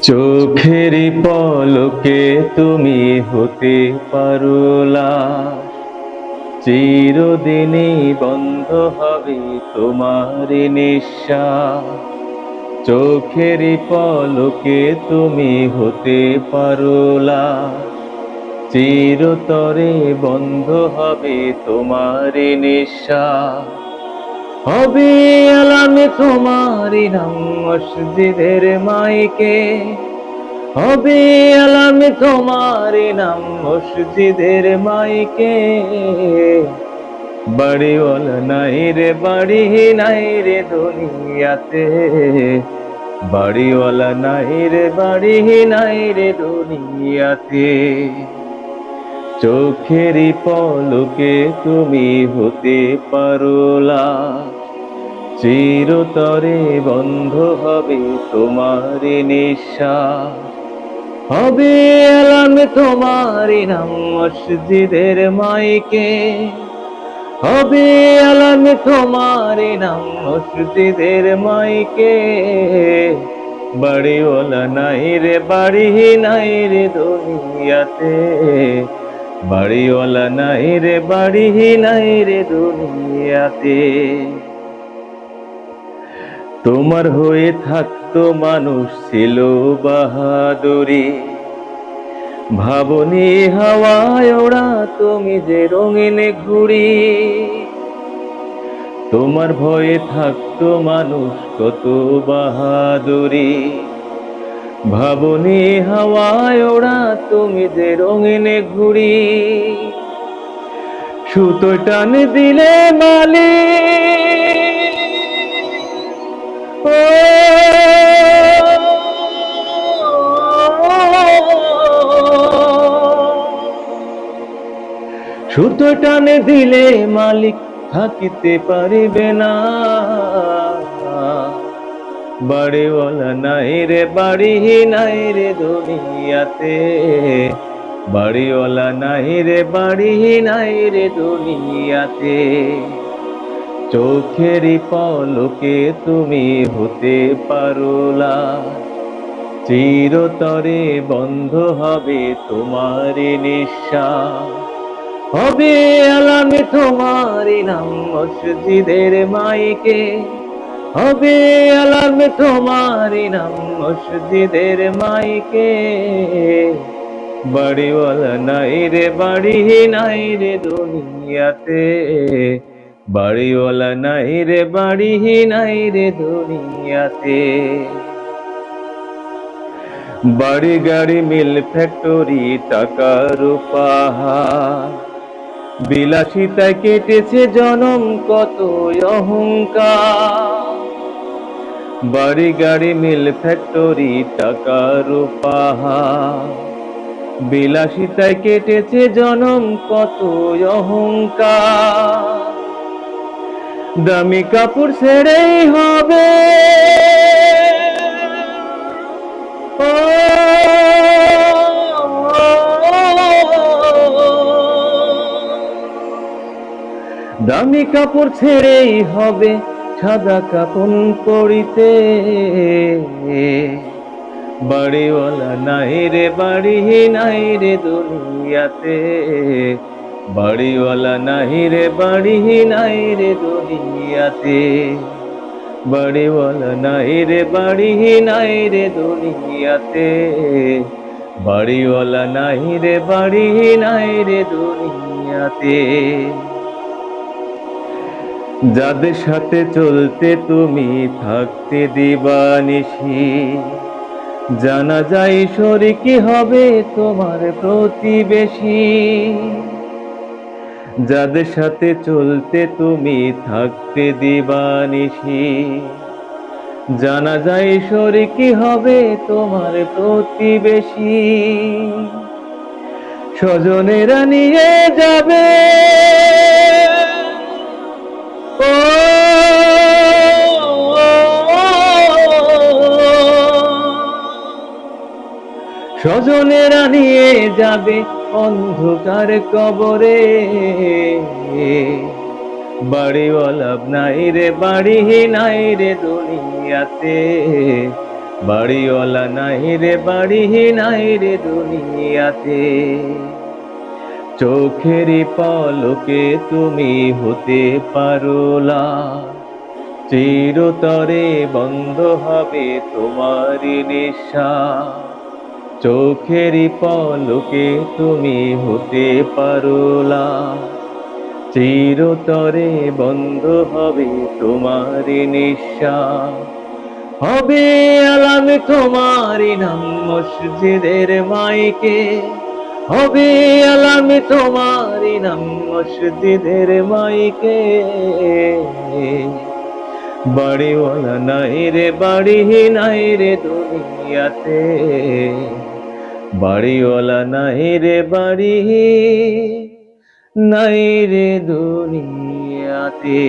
চোখের পলকে তুমি হতে পারো লাশ, চিরদিনই বন্ধ হবে তোমার নিঃশ্বাস। চোখের পলকে তুমি হতে পারো লাশ, চিরতরে বন্ধ হবে তোমার নিঃশ্বাস। হবে আলামে তোমারি নাম মসজিদের মাইকে, হবে আলামে তোমারি নাম মসজিদের মাইকে। বাড়িওয়ালা নাই রে বাড়ি নাই রে দুনিয়াতে, বাড়িওয়ালা নাই রে বাড়ি নাই রে দুনিয়াতে। চোখেরই পলকে তুমি হতে পারো লাশ, চিরতরে বন্ধ হবে তোমার নিঃশ্বাস। হবে আলামে তোমারি নাম মসজিদের মাইকে, হবে আলামে তোমারি নাম মসজিদের মাইকে। বাড়িওয়ালা নাই রে বাড়ি নাই রে দুনিয়াতে, বাড়িওয়ালা নাই রে বাড়ি নাই রে দুনিয়াতে। তোমার হয়ে থাকতো মানুষ ছিল বাহাদুরি, ভাবনি হাওয়ায় ওড়া তুমি যে রঙিন ঘুড়ি। তোমার ভয়ে থাকতো মানুষ কত বাহাদুরি, ভাবনি হাওয়ায় ওড়া তুমি যে রঙিন ঘুড়ি। সুতো টান দিলে মালিক, ও সুতো টান দিলে মালিক থাকিতে পারিবে না। বাড়িওয়ালা নাই রে বাড়ি নাই রে দুনিয়াতে, বাড়িওয়ালা নাই রে বাড়ি নাই রে দুনিয়াতে। চোখেরই পলকে তুমি হতে পারো লাশ, চিরতরে বন্ধ হবে তোমার নিঃশ্বাস। হবে আলামে তোমারি নাম মসজিদের মাইকে, হবে আলামে তোমারি নাম মসজিদের মাইকে। বাড়িওয়ালা নাই রে বাড়ি নাই রে দুনিয়াতে, বাড়িওয়ালা নাই রে বাড়ি নাই রে দুনিয়াতে। বাড়ি গাড়ি মিল ফ্যাক্টরি টাকার পাহাড়, বিলাসিতায় কেটেছে জনম কত অহংকার। বাড়ি গাড়ি মিল ফ্যাক্টরি টাকার পাহাড়, বিলাসিতায় কেটেছে জনম কত অহংকার। দামি কাপড় ছেড়েই হবে, ও দামি কাপড় ছেড়েই হবে সাদা কাপড় পরিতে। বাড়িওয়ালা নাই রে বাড়ি নাই রে দুনিয়াতে, বাড়িওয়ালা নাই রে বাড়ি নাই রে দুনিয়াতে। বাড়িওয়ালা নাই রে বাড়ি নাই রে দুনিয়াতে, বাড়িওয়ালা নাই রে বাড়ি নাই রে দুনিয়াতে। যাদের সাথে চলতে তুমি থাকতে দিবানিশি, জানা যায় শরিকি হবে তোমার প্রতিবেশী। যাদের সাথে চলতে তুমি থাকতে দিবানিশি, জানা যায় শরিকি হবে তোমার প্রতিবেশী। স্বজনেরা নিয়ে যাবে, ও স্বজনেরা নিয়ে যাবে অন্ধকার কবরে। বাড়িওয়ালা নাই রে বাড়ি নাই রে দুনিয়াতে, বাড়িওয়ালা নাই রে বাড়ি নাই রে দুনিয়াতে, চোখেরই পলকে তুমি হতে পারো লাল, চিরতরে বন্ধ হবে তোমারই নিঃশ্বাস, চোখেরই পলকে তুমি হতে পারো লাল, চিরতরে বন্ধ হবে তোমারই নিঃশ্বাস। হবে আলামে তোমারই নাম মসজিদের মাইকে, হবে আলামে তোমারই নাম মসজিদের মাইকে, বাড়িওয়ালা নাই রে বাড়ি নাই রে দুনিয়াতে, বাড়িওয়ালা নাই রে বাড়ি নাই রে দুনিয়াতে।